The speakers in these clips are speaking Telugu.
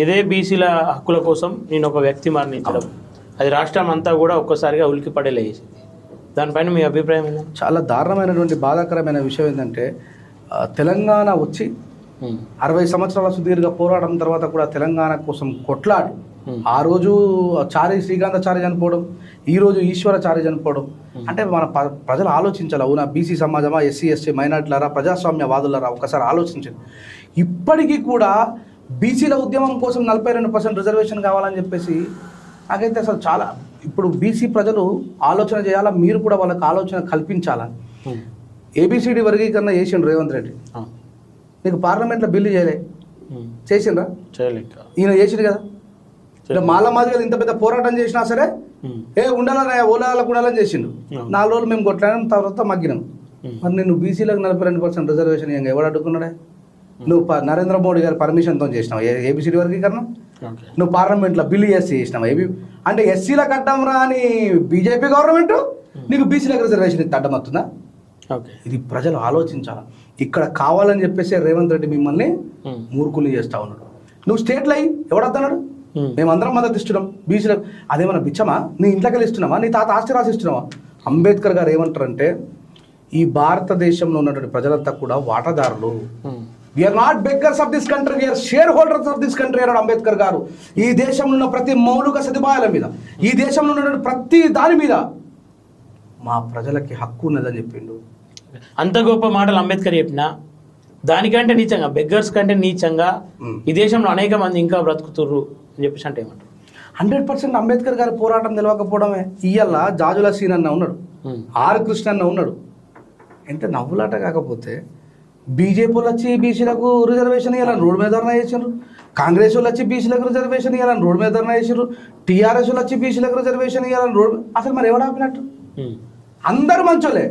ఇదే బీసీల హక్కుల కోసం నేను ఒక వ్యక్తి మరణించడం అది రాష్ట్రం అంతా కూడా ఒక్కసారిగా ఉలికి పడేలా చేసింది. దానిపైన మీ అభిప్రాయం ఏంటంటే? చాలా దారుణమైనటువంటి బాధాకరమైన విషయం ఏంటంటే తెలంగాణ వచ్చి 60 సంవత్సరాల సుదీర్ఘ పోరాటం తర్వాత కూడా తెలంగాణ కోసం కొట్లాడి ఆ రోజు శ్రీకాంతాచారి చనిపోవడం, ఈరోజు ఈశ్వరాచారి చనిపోవడం అంటే మన ప్రజలు ఆలోచించాలి. అవునా, బీసీ సమాజమా, ఎస్సీ ఎస్టీ మైనార్టీలారా, ప్రజాస్వామ్యవాదులారా, ఒకసారి ఆలోచించండి. ఇప్పటికీ కూడా బీసీల ఉద్యమం కోసం 42% రిజర్వేషన్ కావాలని చెప్పేసి నాకైతే అసలు చాలా ఇప్పుడు బీసీ ప్రజలు ఆలోచన చేయాలా, మీరు కూడా వాళ్ళకి ఆలోచన కల్పించాలా. ఏబిసిడి వర్గీకరణ చేసిండు రేవంత్ రెడ్డి, నీకు పార్లమెంట్లో బిల్లు చేసిండ్రా? ఈయన చేసిండు కదా. ఇలా మాలమాదిగా ఇంత పెద్ద పోరాటం చేసినా సరే ఉండాలని ఓలాలకు ఉండాలని చేసిండు. 4 రోజులు మేము కొట్లాడినాం, తర్వాత మగ్గినాం. మరి నేను బీసీలకు 42% రిజర్వేషన్ ఇంకా ఎవడు అడ్డుకున్నాడే? నువ్వు నరేంద్ర మోడీ గారి పర్మిషన్తో చేసినావు ఏబిసిడి వర్గీకరణ, నువ్వు పార్లమెంట్లో బిల్లు చేసినావు. అంటే ఎస్సీలకు అడ్డం రాని బీజేపీ గవర్నమెంట్ నీకు బీసీలకు రిజర్వేషన్ ఇస్తే అడ్డమవుతుందా? ఇది ప్రజలు ఆలోచించాలి. ఇక్కడ కావాలని చెప్పేసి రేవంత్ రెడ్డి మిమ్మల్ని మూర్ఖులు చేస్తా ఉన్నాడు. నువ్వు స్టేట్లో అయ్యి ఎవడొస్తున్నాడు? మేమందరం మద్దతు ఇస్తున్నాం బీసీలకు. అదేమన్నా బిచ్చమా? నీ ఇంట్లోకి ఇస్తున్నావా? నీ తాత ఆస్తి రాసి ఇస్తున్నావా? అంబేద్కర్ గారు ఏమంటారంటే ఈ భారతదేశంలో ఉన్నటువంటి ప్రజలంతా కూడా వాటాదారులు. We are not beggars of this country, we are share holders of this country అన్నాడు అంబేద్కర్ గారు. ఈ దేశంలో ఉన్న ప్రతి మౌలిక సదుపాయాల మీద, ఈ దేశంలో ఉన్నటువంటి ప్రతి దాని మీద మా ప్రజలకి హక్కు ఉన్నదని చెప్పిండు. అంత గొప్ప మాటలు అంబేద్కర్ చెప్పినా దానికంటే నీచంగా, బెగ్గర్స్ కంటే నీచంగా ఈ దేశంలో అనేక మంది ఇంకా బ్రతుకుతుర్రు అని చెప్పేసి అంటే ఏమంటారు? 100% అంబేద్కర్ గారి పోరాటం తెలియకపోవడమే. ఇయ్యాల జాజుల సీన్ అన్న ఉన్నాడు, ఆర్ కృష్ణ అన్న ఉన్నాడు. ఎంత నవ్వులాట. కాకపోతే బీజేపీ వాళ్ళు వచ్చి బీసీలకు రిజర్వేషన్ ఇవ్వాలని రోడ్డు మీద ధర్నా చేసారు, కాంగ్రెస్ వాళ్ళు వచ్చి బీసీలకు రిజర్వేషన్ ఇవ్వాలని రోడ్డు మీద ధర్నా చేసారు, టీఆర్ఎస్ వాళ్ళు వచ్చి బీసీలకు రిజర్వేషన్ ఇవ్వాలని రోడ్డు. అసలు మరి ఎవడు ఆపినట్టు? అందరు మంచోలే.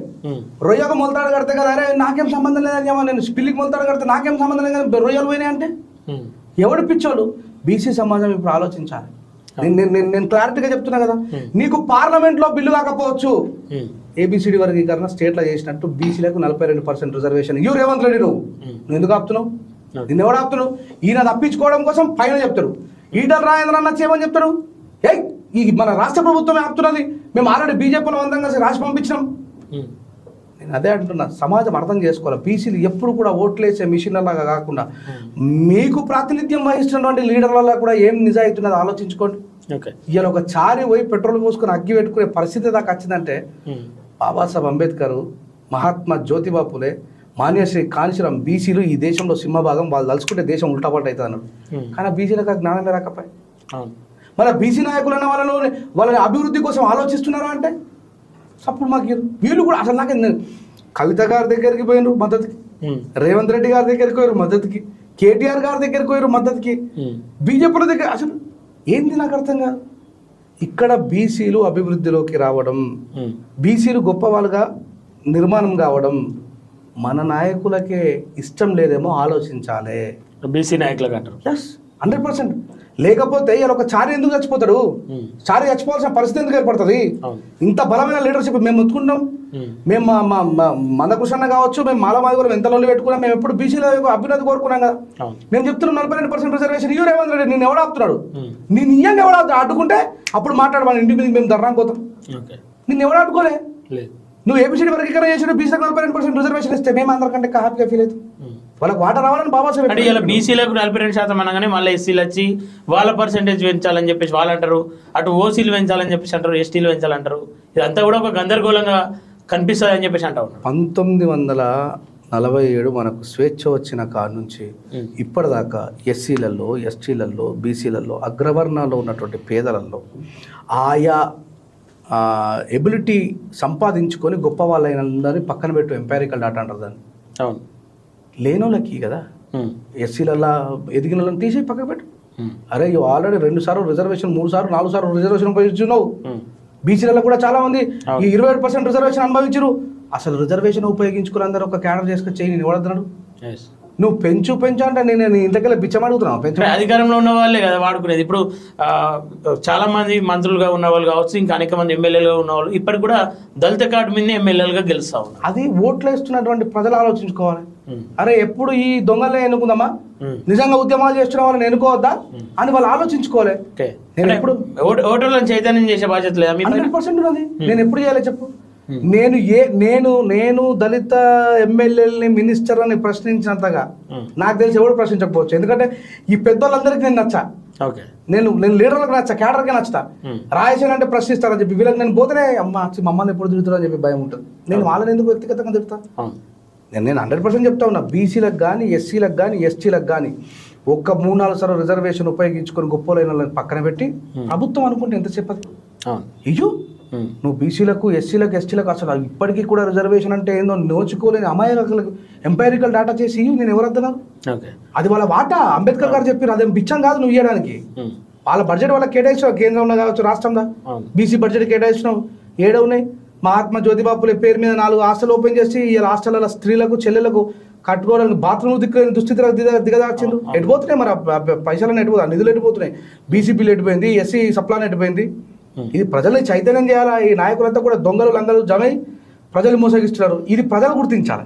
రొయ్యకు మొలతాడు కడితే కదా, అరే నాకేం సంబంధం లేదని, నేను పిల్లికి మొలతాడు కడితే నాకేం సంబంధం లేదు కదా, రొయ్యలు పోయినాయి అంటే ఎవడు పిచ్చోడు? బీసీ సమాజం ఇప్పుడు ఆలోచించాలి. నేను క్లారిటీగా చెప్తున్నా కదా. నీకు పార్లమెంట్లో బిల్లు కాకపోవచ్చు, ఏబిసిడి వర్గీకరణ స్టేట్లో చేసినట్టు బీసీలకు 42% రిజర్వేషన్ ఇవ్వు రేవంత్ రెడ్డి. నువ్వు ఎందుకు ఆపుతున్నావు? నిన్ను ఎవడు ఆపుతున్నావు? ఈయన తప్పించుకోవడం కోసం పైన చెప్తాడు, ఈటల రాజేంద్ర అన్న చేయమని చెప్తాడు. ఈ మన రాష్ట్ర ప్రభుత్వమే ఆపుతున్నది, మేము ఆల్రెడీ బీజేపీలో అందరం కలిసి రాసి పంపించినాం. నేను అదే అంటున్నా, సమాజం అర్థం చేసుకోవాలి. బీసీలు ఎప్పుడు కూడా ఓట్లేసే మిషన్లలాగా కాకుండా మీకు ప్రాతినిధ్యం వహిస్తున్నటువంటి లీడర్లలో కూడా ఏం నిజాయితీ ఉన్నది ఆలోచించుకోండి. ఇలా ఒక చారి పోయి పెట్రోల్ పోసుకొని అగ్గి పెట్టుకునే పరిస్థితి దాకా వచ్చిందంటే బాబాసాహెబ్ అంబేద్కర్, మహాత్మా జ్యోతిబా పులే, మాన్యశ్రీ కాంశీరాం, బీసీలు ఈ దేశంలో సింహభాగం, వాళ్ళు తలుచుకుంటే దేశం ఉల్టాపల్ట అవుతుంది అన్నాడు. కానీ బీసీలకు జ్ఞానమే రాకపోయి మన బీసీ నాయకులు అన్న వాళ్ళని అభివృద్ధి కోసం ఆలోచిస్తున్నారా అంటే అప్పుడు మాకు వీళ్ళు కూడా అసలు నాకు కవిత గారి దగ్గరికి పోయినారు మద్దతుకి, రేవంత్ రెడ్డి గారి దగ్గరికి పోయారు మద్దతుకి, కేటీఆర్ గారి దగ్గరికి పోయారు మద్దతుకి, బీజేపీల దగ్గర. అసలు ఏంది నాకు అర్థం కాదు. ఇక్కడ బీసీలు అభివృద్ధిలోకి రావడం, బీసీలు గొప్ప వాళ్ళుగా నిర్మాణం కావడం మన నాయకులకే ఇష్టం లేదేమో ఆలోచించాలి. బీసీ నాయకులకు అంటారు. 100%. లేకపోతే ఇలా ఒక చారి ఎందుకు చచ్చిపోతాడు? చారి చచ్చిపోవాల్సిన పరిస్థితి ఎందుకు ఏర్పడుతుంది? ఇంత బలమైన లీడర్షిప్ మేము ఎత్తుకుంటాం. మేము మందకృష్ణ కావచ్చు, మేము మాలమాదిగూరం ఎంత లొల్లి పెట్టుకున్నాం, మేము ఎప్పుడు బీసీల అభ్యున్నతి కోరుకున్నాం కదా. మేము చెప్తున్నాం 42% రిజర్వేషన్ ఇవ్వ రేవంత్ రెడ్డి. నేను ఎవడు ఆపుతున్నాడు? నేను ఇయ్యంగా ఎవడు అడ్డుకుంటే అప్పుడు మాట్లాడమని ఇంటి మీద మేము ధర్నా పోతాం. నిన్ను ఎవడు అడ్డుకోలే. నువ్వు ఏబిసిడి వర్గీకరణ చేసిన బీసీలకు 42% రిజర్వేషన్ ఇస్తే మేము అందరికంటే హ్యాపీగా ఫీల్ అవుతాం. వాళ్ళకి వాటర్ రావాలని బాబాసాహెబ్ అంటే ఇలా బీసీలకు 42% అనగానే మళ్ళీ ఎస్సీలు వచ్చి వాళ్ళ పర్సెంటేజ్ పెంచాలని చెప్పేసి వాళ్ళు అంటారు, అటు ఓసీలు పెంచాలని చెప్పేసి అంటారు, ఎస్టీలు పెంచాలంటారు. ఇదంతా కూడా ఒక గందరగోళంగా కనిపిస్తుంది అని చెప్పేసి అంటారు. 1947 మనకు స్వేచ్ఛ వచ్చిన కాడ నుంచి ఇప్పటిదాకా ఎస్సీలలో, ఎస్టీలలో, బీసీలలో, అగ్రవర్ణాల్లో ఉన్నటువంటి పేదలలో ఆయా ఎబిలిటీ సంపాదించుకొని గొప్ప వాళ్ళైనందరినీ పక్కన పెట్టు ఎంపైరికల్ డాటా అంటారు దాన్ని. అవును, లేనోళ్ళకి కదా ఎస్సీలలో ఎదిగిన వాళ్ళని తీసి పక్కన పెట్టు. అరే ఆల్రెడీ 2 సార్లు రిజర్వేషన్, 3 సార్లు 4 సార్లు రిజర్వేషన్ ఉపయోగించున్నావు. బీసీలలో కూడా చాలా మంది ఈ 27% రిజర్వేషన్ అనుభవించరు. అసలు రిజర్వేషన్ ఉపయోగించుకుని అందరూ ఒక క్యాడర్ చేసుకొని చేయి నేను ఎవడన్నాడు? నువ్వు పెంచు అంటే నేను ఇంతకెళ్ళి బిచ్చం అడుగుతున్నావు పెంచు. అంటే అధికారంలో ఉన్న వాళ్ళే కదా వాడుకునేది. ఇప్పుడు చాలా మంది మంత్రులుగా ఉన్న వాళ్ళు కావచ్చు, ఇంకా అనేక మంది ఎమ్మెల్యేలుగా ఉన్న వాళ్ళు ఇప్పటికి కూడా దళిత కార్డు మీద ఎమ్మెల్యేలుగా గెలుస్తా ఉన్నారు. అది ఓట్లు వేస్తున్నటువంటి ప్రజలు ఆలోచించుకోవాలి. అరే ఎప్పుడు ఈ దొంగలనే ఎన్నుకుందామా, నిజంగా ఉద్యమాలు చేస్తున్న వాళ్ళని ఎన్నుకోవద్దా అని వాళ్ళు ఆలోచించుకోవాలి. నేను ఎప్పుడు ఓటర్లను చైతన్యం చేసే బాధ్యత లేదా? 100% ఉన్నది. నేను ఎప్పుడు చేయాలి చెప్పు? నేను దళిత ఎమ్మెల్యేలని మినిస్టర్ అని ప్రశ్నించినంతగా నాకు తెలిసి ఎవరు ప్రశ్నించకపోవచ్చు. ఎందుకంటే ఈ పెద్దోళ్ళందరికీ నేను నచ్చా. నేను లీడర్లకు నచ్చా, క్యాడర్కి నచ్చుతా. రాయసేన అంటే ప్రశ్నిస్తారని చెప్పి వీళ్ళకి నేను పోతేనే మమ్మల్ని ఎప్పుడు తిరుగుతారని చెప్పి భయం ఉంటుంది. నేను వాళ్ళని ఎందుకు వ్యక్తిగతంగా తిరుగుతా? నేను 100% చెప్తా ఉన్నా. బీసీలకు కానీ, ఎస్సీలకు కానీ, ఎస్టీలకు కానీ ఒక్క 3-4 సార్లు రిజర్వేషన్ ఉపయోగించుకొని గొప్పలైన వాళ్ళని పక్కన పెట్టి ప్రభుత్వం అనుకుంటే ఎంత చెప్పదు? ఇయ్యో నువ్వు బీసీలకు, ఎస్సీలకు, ఎస్టీలకు అసలు ఇప్పటికీ కూడా రిజర్వేషన్ అంటే ఏందో నోచుకోలేని అమాయకులకు ఎంపైరికల్ డేటా చేసి నేను ఎవరు అర్థన్నారు? అది వాళ్ళ వాటా. అంబేద్కర్ గారు చెప్పారు, అదేం బిచ్చం కాదు నువ్వు ఇవ్వడానికి. వాళ్ళ బడ్జెట్ వాళ్ళకి కేటాయించినావు, కేంద్రంలో కావచ్చు రాష్ట్రంలో బీసీ బడ్జెట్ కేటాయించినావు. ఏడే ఉన్నాయి? మహాత్మా జ్యోతిబా ఫులే పేరు మీద 4 హాస్టల్ ఓపెన్ చేసి ఈ హాస్టల్లో స్త్రీలకు, చెల్లెలకు కట్టుకోవడానికి బాత్రూమ్ దుస్థితిలో దిగదార్చిండు. ఎటుపోతున్నాయి మరి పైసలను? ఎటుపోతాయి నిధులు? ఎటుపోతున్నాయి? బీసీ బిల్ ఎటుపోయింది? ఎస్సీ సప్లాన్ ఎటుపోయింది? ఇది ప్రజల్ని చైతన్యం చేయాలా? ఈ నాయకులంతా కూడా దొంగలు లంగలు జమై ప్రజలు మోసగిస్తున్నారు. ఇది ప్రజలు గుర్తించాలి.